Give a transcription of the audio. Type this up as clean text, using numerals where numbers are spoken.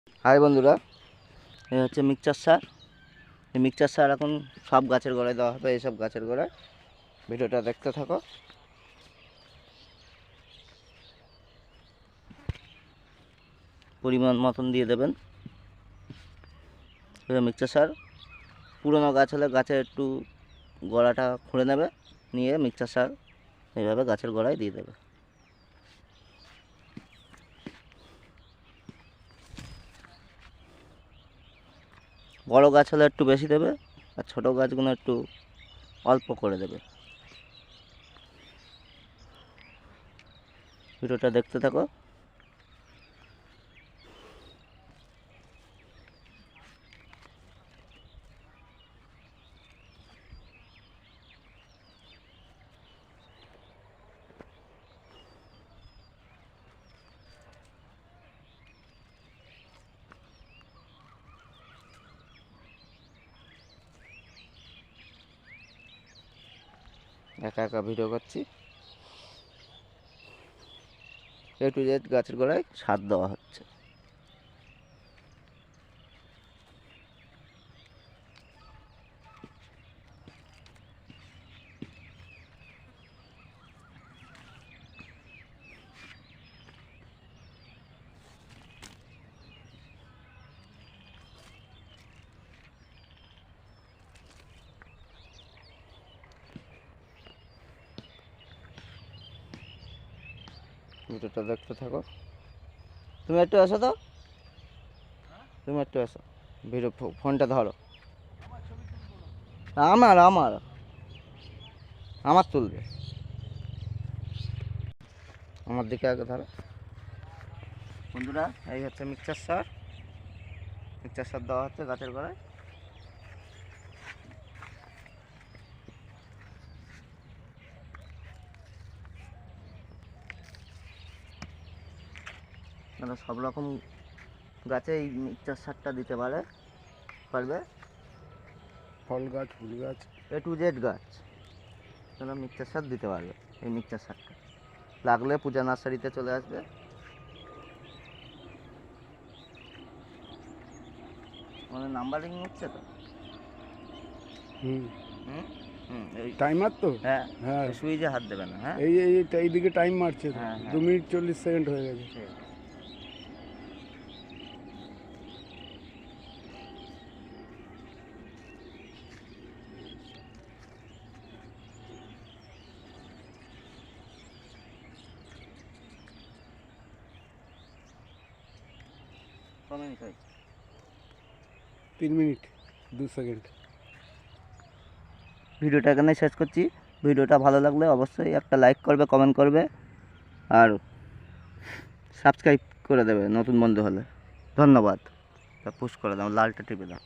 High বন্ধুরা, এই হচ্ছে মিক্সচার সার। এই মিক্সচার সার এখন সব গাছের গোড়ায় দেওয়া হবে। এইসব গাছের গোড়ায় ভিডিওটা দেখতে থাকো। পরিমাণ মতন দিয়ে দেবেন মিক্সচার সার। পুরনো গাছ হলে গাছের একটু গোড়াটা খুঁড়ে নেবে, নিয়ে মিক্সচার সার এইভাবে গাছের গোড়ায় দিয়ে দেবে। বড় গাছ হলে একটু বেশি দেবে, আর ছোটো গাছগুলো একটু অল্প করে দেবে। ভিডিওটা দেখতে থাকো। একা একা ভিডিও করছি। A to Z গাছের গোড়ায় সার দেওয়া হচ্ছে। ভিডিওটা দেখতে থাকো। তুমি একটু আসো তো, তুমি একটু আসো, ভিডিও ফোনটা ধরো। আমার আমার আমার তুলবে, আমার দিকে আগে ধরো। বন্ধুরা, এই হচ্ছে মিক্সচার সার। মিক্সচার সার দেওয়া হচ্ছে গাছের গোড়ায়। মানে সব রকম গাছে এই মিক্সচার সারটা দিতে পারবে। ফল গাছ, ফুল গাছ, A to Z গাছ তারা মিক্সচার সার দিতে পারবে। এই মিক্সচার সারটা লাগলে পূজা নার্সারিতে চলে আসবে। মানে নাম্বারিং হচ্ছে তো। হুম হুম হুম এই টাইমার তো। হ্যাঁ হ্যাঁ, সুইচে হাত দেবে না। হ্যাঁ এইদিকে টাইম মারছে তো। হ্যাঁ, হ্যাঁ। 2 মিনিট 40 সেকেন্ড হয়ে গেছে। ঠিক আছে। কমেন্ট হয় 3 মিনিট 2 সেকেন্ড। ভিডিওটা এখানে শেষ করছি। ভিডিওটা ভালো লাগলে অবশ্যই একটা লাইক করবে, কমেন্ট করবে, আর সাবস্ক্রাইব করে দেবে নতুন বন্ধু হলে। ধন্যবাদ। পুশ করে দাও, লালটা টিপে দাও।